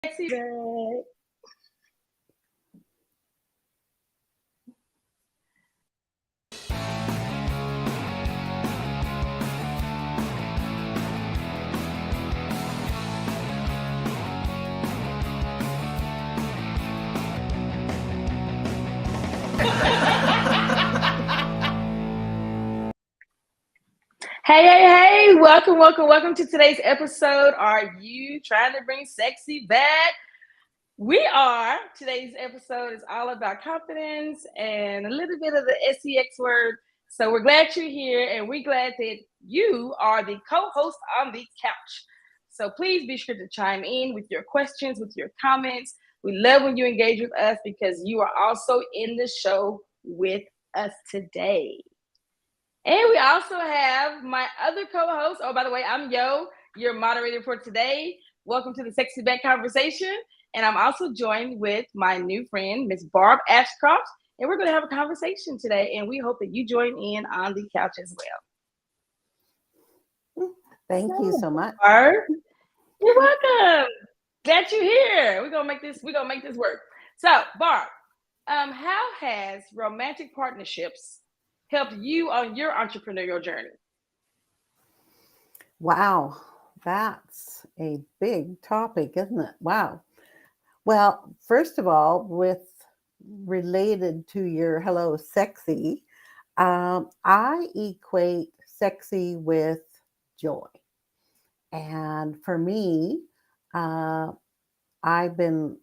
Sexy back. Hey, welcome to today's episode. Are you trying to bring sexy back? We are. Today's episode is all about confidence and a little bit of the SEX word. So we're glad you're here, and we're glad that you are the co-host on the couch. So please be sure to chime in with your questions, with your comments. We love when you engage with us because you are also in the show with us today. And we also have my other co-host. Oh, by the way, I'm Yo, your moderator for today. Welcome to the Sexy Back Conversation. And I'm also joined with my new friend, Miss Barb Ascroft. And we're going to have a conversation today. And we hope that you join in on the couch as well. Thank you so much. Barb, you're welcome. Glad you're here. We're gonna make this work. So, Barb, how has romantic partnerships helped you on your entrepreneurial journey? Wow, that's a big topic, isn't it? Wow. Well, first of all, related to your hello sexy, I equate sexy with joy. And for me, I've been,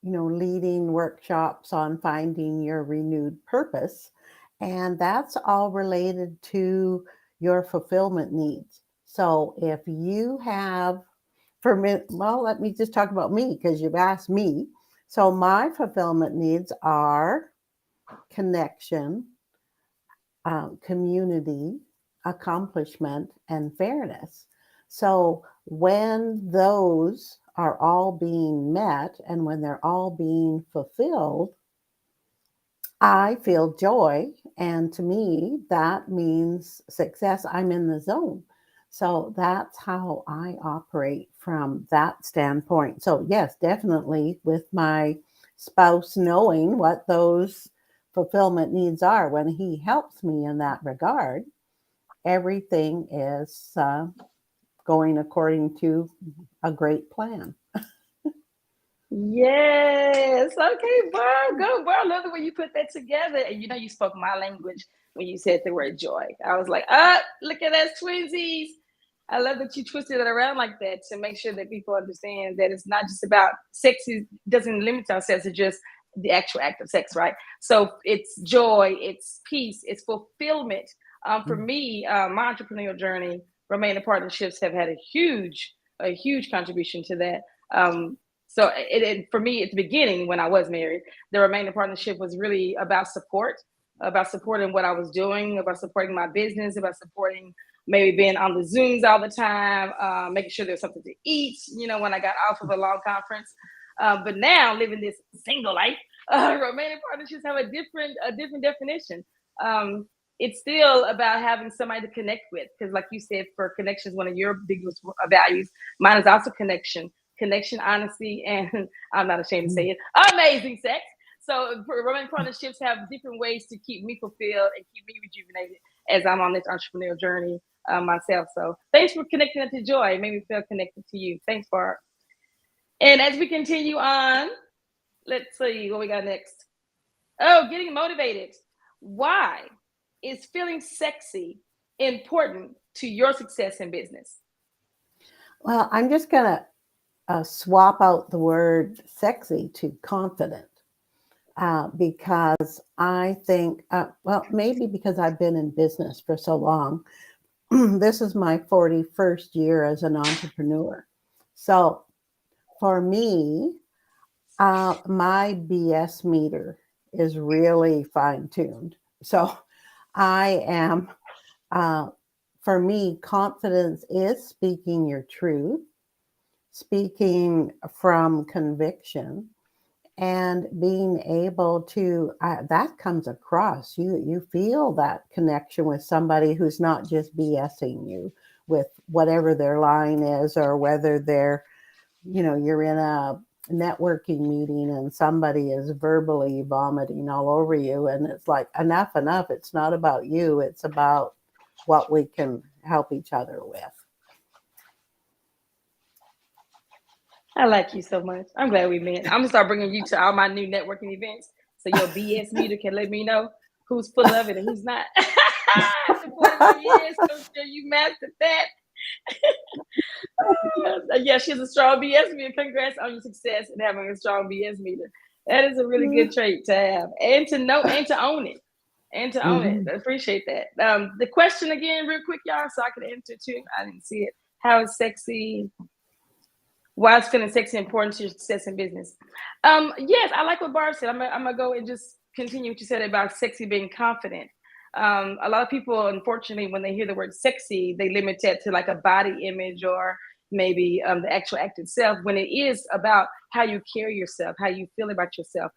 leading workshops on finding your renewed purpose. And that's all related to your fulfillment needs. So if you have, let me just talk about me because you've asked me. So my fulfillment needs are connection, community, accomplishment, and fairness. So when those are all being met and when they're all being fulfilled, I feel joy. And to me, that means success. I'm in the zone. So that's how I operate from that standpoint. So yes, definitely with my spouse knowing what those fulfillment needs are, when he helps me in that regard, everything is going according to a great plan. Yes. Okay, Barb. Go, Barb. I love the way you put that together. And you spoke my language when you said the word joy. I was like, look at us twinsies. I love that you twisted it around like that to make sure that people understand that it's not just about sex. It doesn't limit ourselves to just the actual act of sex, right? So it's joy, it's peace, it's fulfillment. For me, my entrepreneurial journey, romantic partnerships have had a huge contribution to that. So for me, at the beginning, when I was married, the remaining partnership was really about support, about supporting what I was doing, about supporting my business, about supporting maybe being on the Zooms all the time, making sure there's something to eat, when I got off of a long conference. But now living this single life, romantic partnerships have a different definition. It's still about having somebody to connect with, because like you said, for connection is one of your biggest values. Mine is also connection, honesty, and I'm not ashamed to say it, amazing sex. So romantic partnerships have different ways to keep me fulfilled and keep me rejuvenated as I'm on this entrepreneurial journey myself. So thanks for connecting it to joy. It made me feel connected to you. Thanks, Barb. And as we continue on, let's see what we got next. Oh, getting motivated. Why is feeling sexy important to your success in business? Well, I'm just going to swap out the word sexy to confident because I think, maybe because I've been in business for so long. This is my 41st year as an entrepreneur. So for me, my BS meter is really fine-tuned. So I am, for me, confidence is speaking your truth, speaking from conviction, and being able to, that comes across. You feel that connection with somebody who's not just BSing you with whatever their line is, or whether they're, you're in a networking meeting and somebody is verbally vomiting all over you, and it's like, enough. It's not about you. It's about what we can help each other with. I like you so much. I'm glad we met. I'm gonna start bringing you to all my new networking events, so your BS meter can let me know who's full of it and who's not. After 41 years, I'm sure you mastered that. Yeah, she's a strong BS meter. Congrats on your success and having a strong BS meter. That is a really good trait to have, and to know, and to own it, Mhm. I appreciate that. The question again, real quick, y'all, so I can answer too. I didn't see it. How is sexy? Why is feeling sexy important to your success in business? Yes, I like what Barb said. I'm gonna go and just continue what you said about sexy being confident. A lot of people, unfortunately, when they hear the word sexy, they limit that to like a body image or maybe the actual act itself, when it is about how you carry yourself, how you feel about yourself.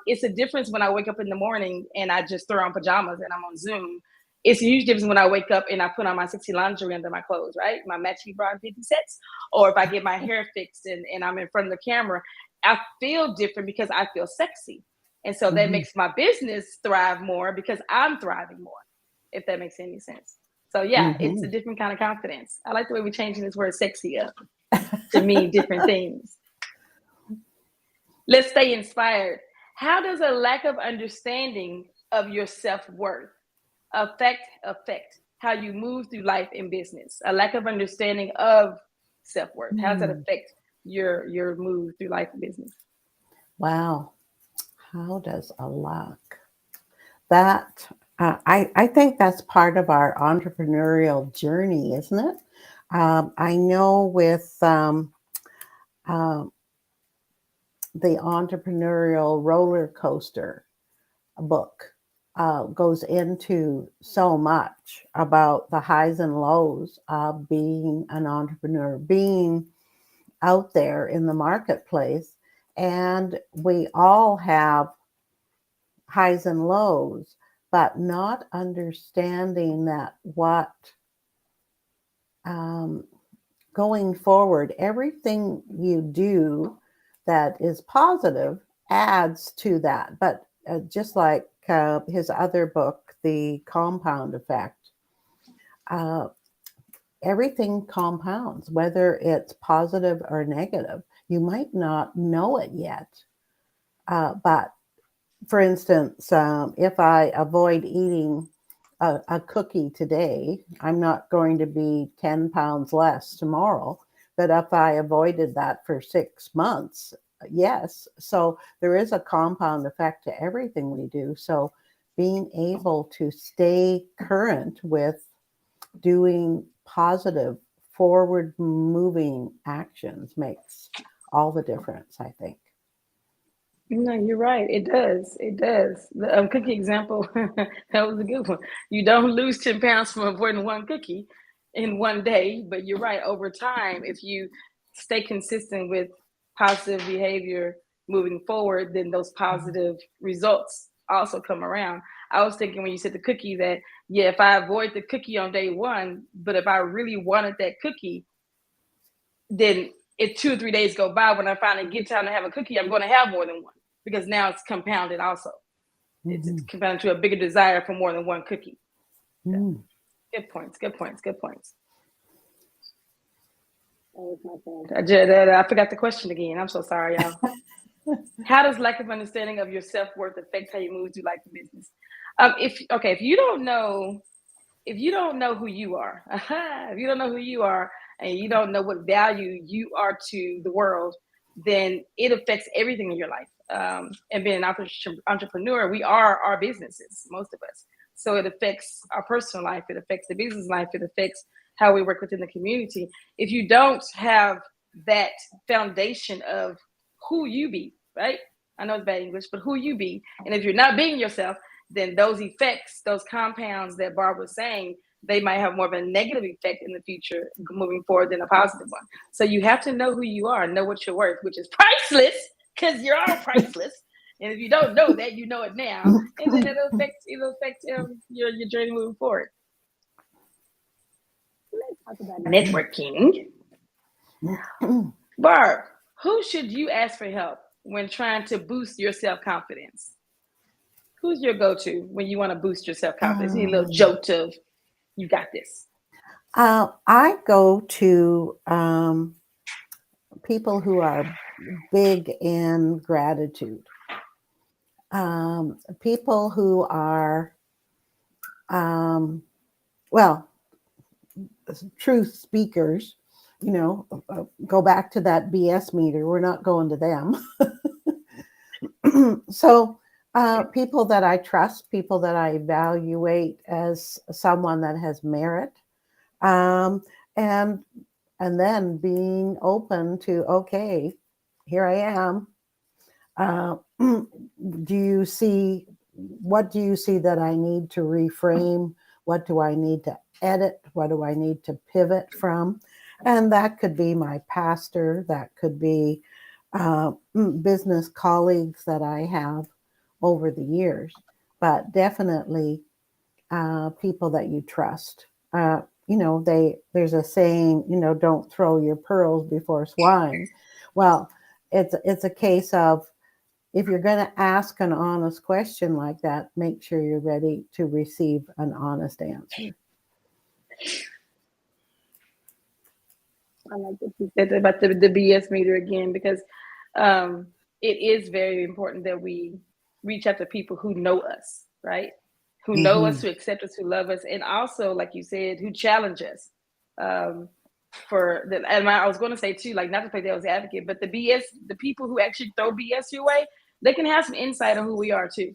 It's a difference when I wake up in the morning and I just throw on pajamas and I'm on Zoom. It's a huge difference when I wake up and I put on my sexy lingerie under my clothes, right? My matching bra and 50 sets. Or if I get my hair fixed and I'm in front of the camera, I feel different because I feel sexy. And so that Mhm. makes my business thrive more because I'm thriving more, if that makes any sense. So yeah, it's a Mhm. different kind of confidence. I like the way we're changing this word sexy up to mean different things. Let's stay inspired. How does a lack of understanding of your self-worth affect how you move through life in business? A lack of understanding of self-worth. How does that Mm. affect your move through life in business? Wow. How does a lack that I think that's part of our entrepreneurial journey, isn't it? I know with um, the entrepreneurial roller coaster book goes into so much about the highs and lows of being an entrepreneur, being out there in the marketplace. And we all have highs and lows, but not understanding that what um, going forward, everything you do that is positive adds to that. But just like his other book, The Compound Effect, uh, everything compounds, whether it's positive or negative. You might not know it yet, but for instance, if I avoid eating a cookie today, I'm not going to be 10 pounds less tomorrow. But if I avoided that for 6 months, yes. So there is a compound effect to everything we do. So being able to stay current with doing positive, forward moving actions makes all the difference, I think. No, you're right. It does. It does. The cookie example, that was a good one. You don't lose 10 pounds from avoiding one cookie in one day, but you're right. Over time, if you stay consistent with positive behavior moving forward, then those positive results also come around. I was thinking when you said the cookie that, yeah, if I avoid the cookie on day one, but if I really wanted that cookie, then if 2 or 3 days go by, when I finally get time to have a cookie, I'm going to have more than one because now it's compounded also. It's Mm-hmm. compounded to a bigger desire for more than one cookie. Yeah. Mm. Good points. Good points. Good points. I forgot the question again. I'm so sorry, y'all. How does lack of understanding of your self-worth affect how you move through life and business? If you don't know who you are, if you don't know who you are, and you don't know what value you are to the world, then it affects everything in your life. And being an entrepreneur, we are our businesses, most of us. So it affects our personal life, it affects the business life, it affects how we work within the community. If you don't have that foundation of who you be, right? I know it's bad English, but who you be. And if you're not being yourself, then those effects, those compounds that Barb was saying, they might have more of a negative effect in the future moving forward than a positive one. So you have to know who you are, know what you're worth, which is priceless because you're all priceless. And if you don't know that, you know it now, and then it'll affect your journey moving forward. Let's talk about networking. Barb, Who should you ask for help when trying to boost your self-confidence? Who's your go-to when you want to boost your self-confidence? You need a little jolt of, you got this. I go to people who are big in gratitude, people who are, well, truth speakers. Go back to that BS meter. We're not going to them. So people that I trust, people that I evaluate as someone that has merit, and then being open to, okay, here I am. What do you see that I need to reframe? What do I need to edit? What do I need to pivot from? And that could be my pastor, that could be business colleagues that I have over the years, but definitely people that you trust. There's a saying, don't throw your pearls before swine. Well, it's a case of, if you're going to ask an honest question like that, make sure you're ready to receive an honest answer. I like that you said about the BS meter again, because it is very important that we reach out to people who know us, right? Who know us, who accept us, who love us, and also, like you said, who challenge us. And I was going to say too, like, not to play devil's advocate, but the people who actually throw BS your way, they can have some insight on who we are too.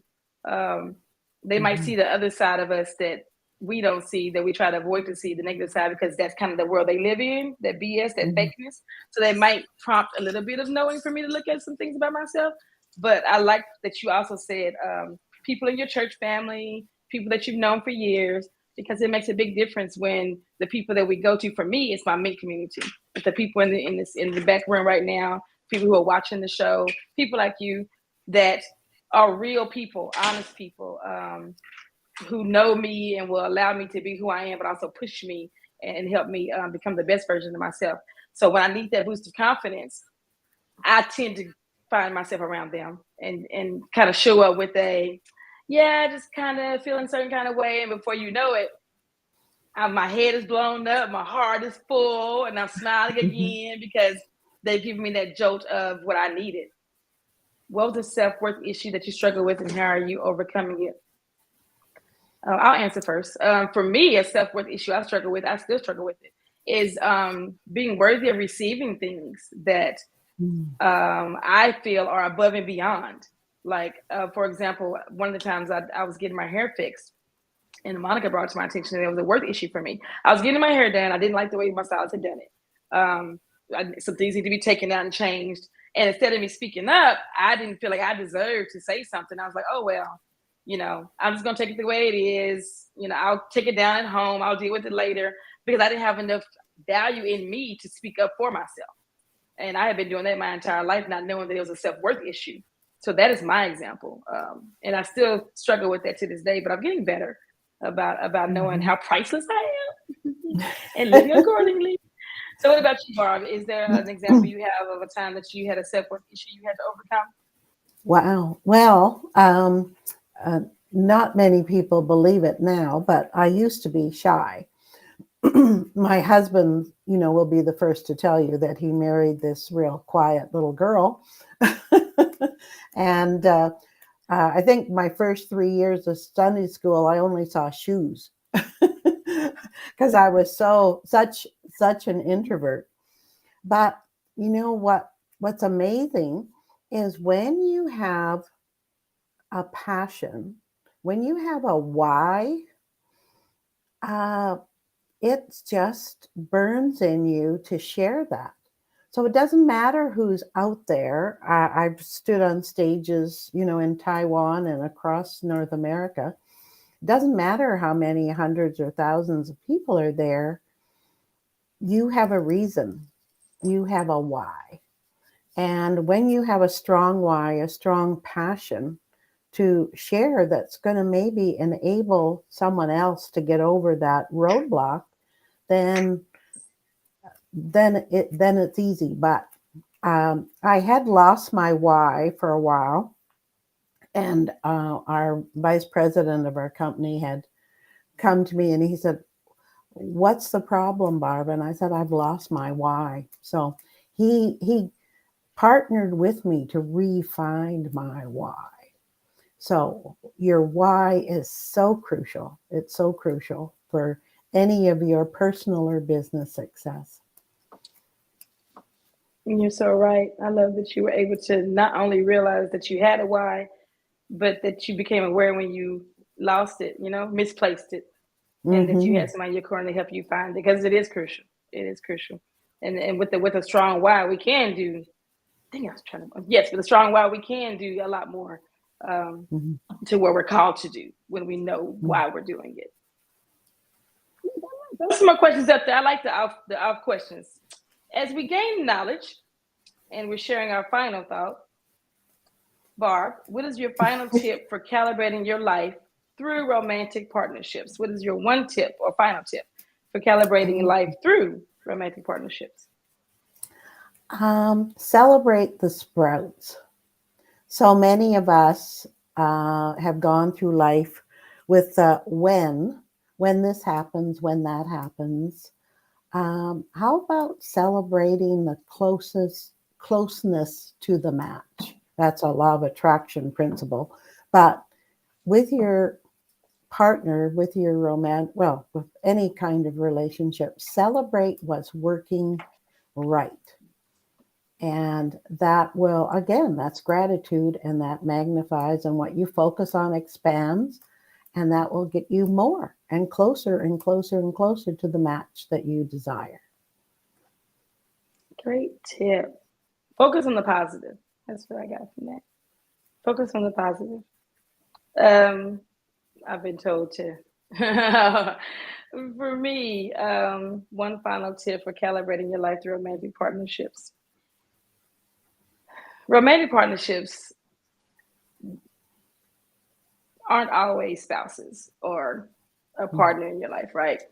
They might see the other side of us that we don't see, that we try to avoid to see, the negative side, because that's kind of the world they live in, that BS, that fakeness. So they might prompt a little bit of knowing for me to look at some things about myself. But I like that you also said people in your church family, people that you've known for years, because it makes a big difference when the people that we go to, for me, it's my Mink community. It's the people in the back room right now, people who are watching the show, people like you that are real people, honest people, who know me and will allow me to be who I am, but also push me and help me become the best version of myself. So when I need that boost of confidence, I tend to find myself around them and kind of show up with just kind of feeling a certain kind of way. And before you know it, my head is blown up, my heart is full, and I'm smiling again because they've given me that jolt of what I needed. What was the self-worth issue that you struggle with, and how are you overcoming it? I'll answer first. For me, a self-worth issue I still struggle with it, is being worthy of receiving things that I feel are above and beyond. Like, for example, one of the times I was getting my hair fixed, and Monica brought to my attention that it was a worth issue for me. I was getting my hair done. I didn't like the way my stylist had done it. Some things need to be taken out and changed. And instead of me speaking up, I didn't feel like I deserved to say something. I was like, oh, well, I'm just going to take it the way it is. I'll take it down at home. I'll deal with it later, because I didn't have enough value in me to speak up for myself. And I had been doing that my entire life, not knowing that it was a self-worth issue. So that is my example. And I still struggle with that to this day, but I'm getting better about knowing how priceless I am and living accordingly. So what about you, Barb? Is there an example you have of a time that you had a self-worth issue you had to overcome? Wow. Well, not many people believe it now, but I used to be shy. My husband, will be the first to tell you that he married this real quiet little girl. And I think my first 3 years of Sunday school, I only saw shoes because I was such an introvert. But you know what's amazing is when you have a passion, when you have a why, it just burns in you to share that. So it doesn't matter who's out there. I've stood on stages, in Taiwan and across North America. It doesn't matter how many hundreds or thousands of people are there. You have a reason. You have a why. And when you have a strong why, a strong passion to share, that's going to maybe enable someone else to get over that roadblock, then it's easy. But I had lost my why for a while, and our vice president of our company had come to me and he said, "What's the problem, Barb?" And I said, "I've lost my why." So he partnered with me to re-find my why. So your why is so crucial. It's so crucial for any of your personal or business success. And you're so right. I love that you were able to not only realize that you had a why, but that you became aware when you lost it, misplaced it, and that you Mm-hmm. had somebody in your corner to help you find it, because it is crucial. It is crucial. And with a strong why, we can do. I think I was trying to. Yes, with a strong why, we can do a lot more um, Mm-hmm. to what we're called to do when we know why we're doing it. There's some more questions up there. I like the off questions. As we gain knowledge and we're sharing our final thought, Barb, what is your final tip for calibrating your life through romantic partnerships? What is your one tip or final tip for calibrating life through romantic partnerships? Celebrate the sprouts. So many of us have gone through life with when this happens, when that happens. How about celebrating the closeness to the match? That's a law of attraction principle. But with your partner, with your with any kind of relationship, celebrate what's working right. And that will, again, that's gratitude, and that magnifies, and what you focus on expands, and that will get you more and closer and closer and closer to the match that you desire. Great tip. Focus on the positive. That's what I got from that. Focus on the positive. Um, I've been told to. For me, one final tip for calibrating your life through romantic partnerships. Romantic partnerships aren't always spouses or a partner in your life, right?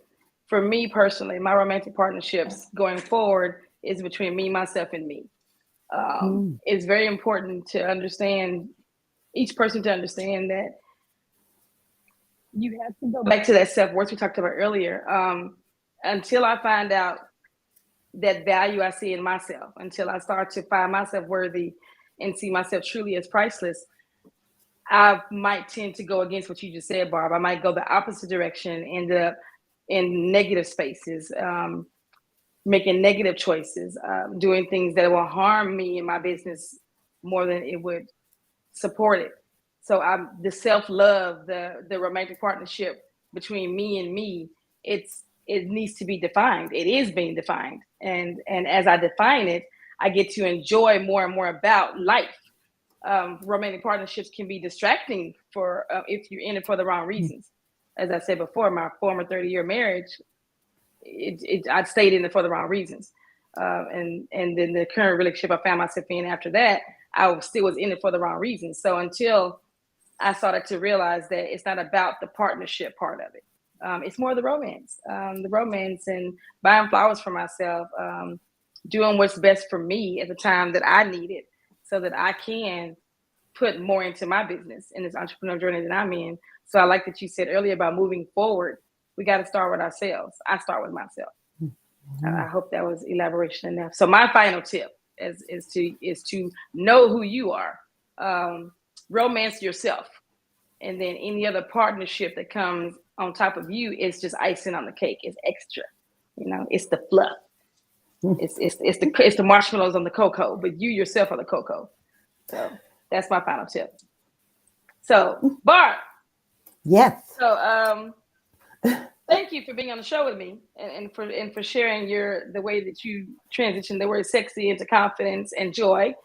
For me personally, my romantic partnerships going forward is between me, myself, and me. Mm. It's very important to understand each person to understand that you have to go back to that self-worth we talked about earlier. Until I find out that value I see in myself, until I start to find myself worthy and see myself truly as priceless, I might tend to go against what you just said, Barb. I might go the opposite direction, end up in negative spaces, making negative choices, doing things that will harm me in my business more than it would support it. So the self-love, the romantic partnership between me and me, it needs to be defined. It is being defined. And as I define it, I get to enjoy more and more about life. Romantic partnerships can be distracting for if you're in it for the wrong reasons. As I said before, my former 30-year marriage, I stayed in it for the wrong reasons. And then the current relationship I found myself in after that, I still was in it for the wrong reasons. So until I started to realize that it's not about the partnership part of it. It's more the romance and buying flowers for myself, doing what's best for me at the time that I need it so that I can put more into my business in this entrepreneurial journey that I'm in. So I like that you said earlier about moving forward. We got to start with ourselves. I start with myself. I hope that was elaboration enough. So my final tip is to know who you are, romance yourself, and then any other partnership that comes on top of you is just icing on the cake. It's extra, it's the fluff. It's the marshmallows on the cocoa, but you yourself are the cocoa. So that's my final tip. So Barb. Yes. So thank you for being on the show with me and for sharing the way that you transition the word sexy into confidence and joy.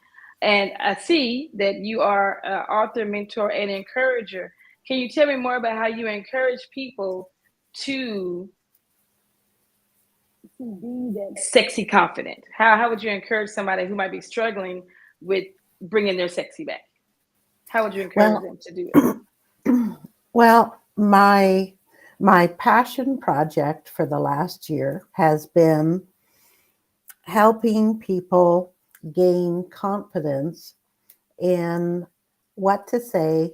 And I see that you are an author, mentor, and encourager. Can you tell me more about how you encourage people to be that sexy confident? How would you encourage somebody who might be struggling with bringing their sexy back? How would you encourage them to do it? Well, my passion project for the last year has been helping people gain confidence in what to say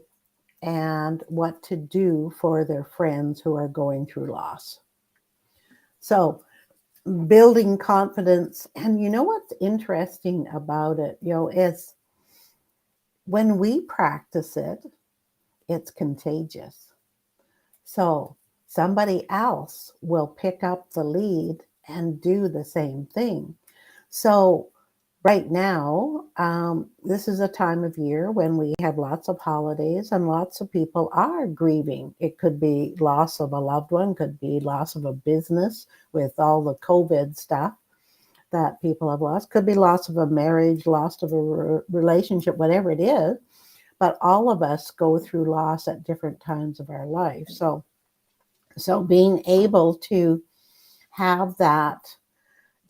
and what to do for their friends who are going through loss. So building confidence, and you know what's interesting about it, is when we practice it, it's contagious. So somebody else will pick up the lead and do the same thing. So right now, this is a time of year when we have lots of holidays and lots of people are grieving. It could be loss of a loved one, could be loss of a business with all the COVID stuff that people have lost, could be loss of a marriage, loss of a relationship, whatever it is. But all of us go through loss at different times of our life. So being able to have that,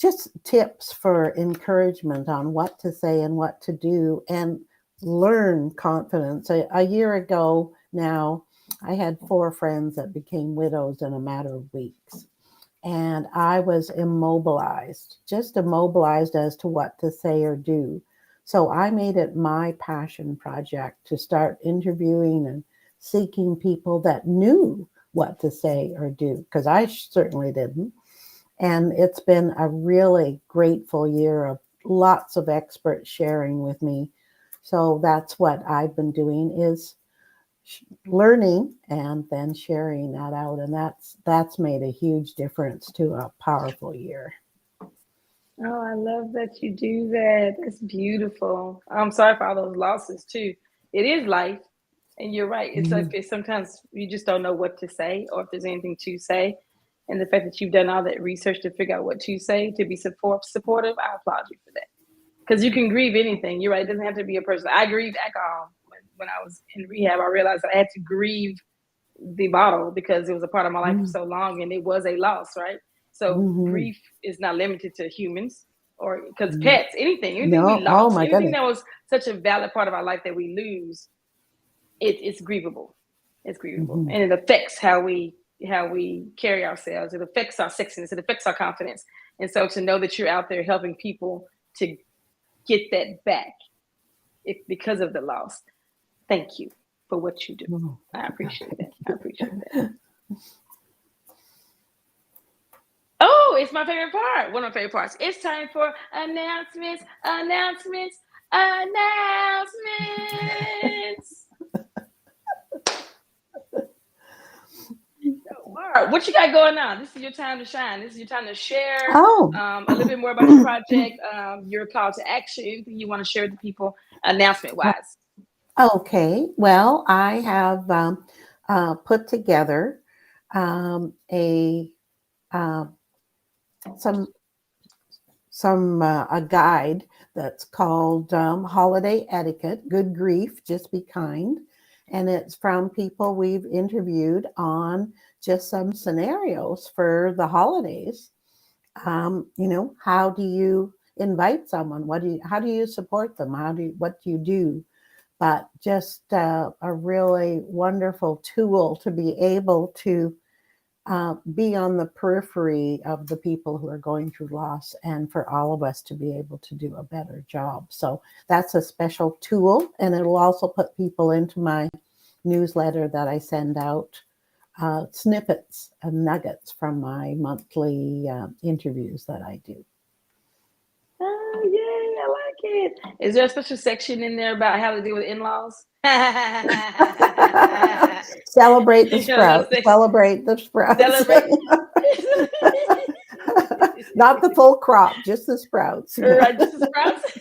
just tips for encouragement on what to say and what to do, and learn confidence. A year ago now, I had 4 friends that became widows in a matter of weeks. And I was immobilized as to what to say or do. So I made it my passion project to start interviewing and seeking people that knew what to say or do, because I certainly didn't. And it's been a really grateful year of lots of experts sharing with me. So that's what I've been doing, is learning and then sharing that out. And that's made a huge difference to a powerful year. Oh, I love that you do that. That's beautiful. I'm sorry for all those losses too. It is life. And you're right. It's like sometimes you just don't know what to say or if there's anything to say. And the fact that you've done all that research to figure out what to say, to be supportive, I applaud you for that. Because you can grieve anything. You're right. It doesn't have to be a person. I grieved alcohol when I was in rehab. I realized that I had to grieve the bottle because it was a part of my life for so long and it was a loss, right? So grief is not limited to humans or because pets, anything we lost, anything that was such a valid part of our life that we lose, it's grievable. It's grievable. And it affects how we carry ourselves. It affects our sexiness. It affects our confidence. And so to know that you're out there helping people to get that back because of the loss, thank you for what you do. I appreciate that. Oh, it's my favorite part. One of my favorite parts. It's time for announcements. Barb, what you got going on? This is your time to shine. This is your time to share a little bit more about your project, your call to action, anything you want to share with the people announcement-wise. Okay. Well, I have put together a guide that's called Holiday Etiquette, Good Grief, Just Be Kind. And it's from people we've interviewed on just some scenarios for the holidays. How do you invite someone? How do you support them? What do you do? But just a really wonderful tool to be able to be on the periphery of the people who are going through loss, and for all of us to be able to do a better job. So that's a special tool, and it will also put people into my newsletter that I send out, snippets and nuggets from my monthly interviews that I do. Oh, yeah, I like it. Is there a special section in there about how to deal with in-laws? Celebrate the sprouts. Celebrate the sprouts. Not the full crop, just the sprouts. Right, just the sprouts.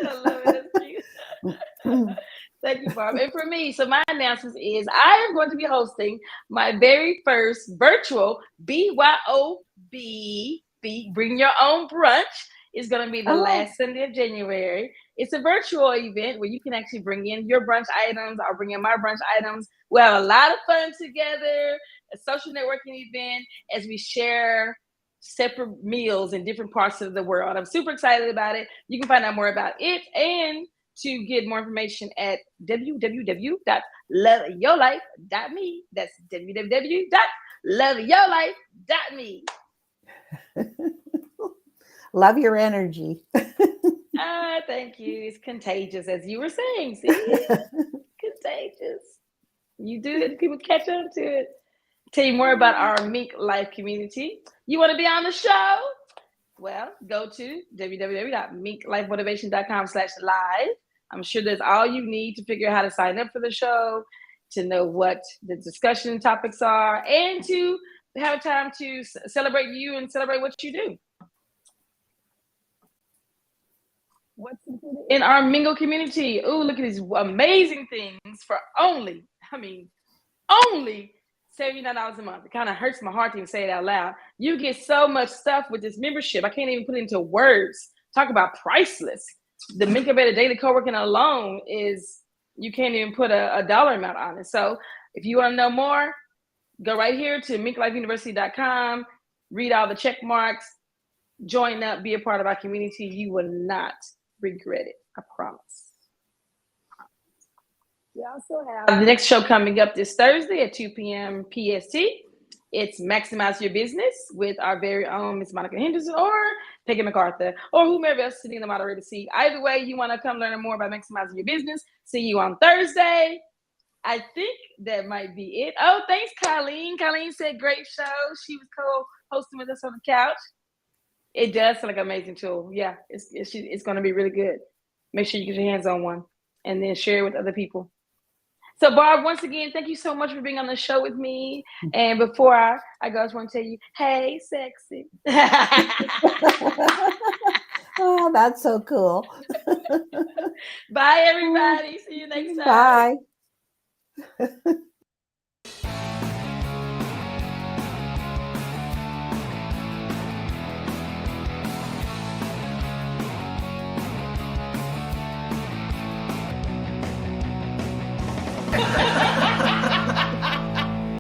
I love it. That's cute. Thank you, Barb. And for me, so my announcement is I am going to be hosting my very first virtual BYOB, Bring Your Own Brunch. It's going to be the last Sunday of January. It's a virtual event where you can actually bring in your brunch items. I'll bring in my brunch items. We'll have a lot of fun together, a social networking event as we share separate meals in different parts of the world. I'm super excited about it. You can find out more about it and to get more information at www.loveyourlife.me. That's www.loveyourlife.me. Love your energy. Thank you. It's contagious, as you were saying. See, contagious. You do it, people catch on to it. Tell you more about our MinkLife community. You want to be on the show? Well, go to www.minklifemotivation.com/live. I'm sure there's all you need to figure out how to sign up for the show, to know what the discussion topics are, and to have time to celebrate you and celebrate what you do. What's in our Mingle community? Oh, look at these amazing things for only $79 a month. It kind of hurts my heart to even say it out loud. You get so much stuff with this membership. I can't even put it into words. Talk about priceless. The Minkabator Daily Co-working alone is, you can't even put a dollar amount on it. So if you want to know more, go right here to minklifeuniversity.com, read all the check marks, join up, be a part of our community. You will not regret it. I promise. We also have the next show coming up this Thursday at 2 p.m. PST. It's Maximize Your Business with our very own Miss Monica Henderson or Peggy MacArthur or whomever else sitting in the moderator seat. Either way, you want to come learn more about maximizing your business. See you on Thursday. I think that might be it. Oh, thanks, Colleen. Colleen said great show. She was co-hosting with us on the couch. It does sound like an amazing tool. Yeah, it's going to be really good. Make sure you get your hands on one and then share it with other people. So, Barb, once again, thank you so much for being on the show with me. And before I go, I just want to tell you, hey, sexy. Oh, that's so cool. Bye, everybody. See you next time. Bye.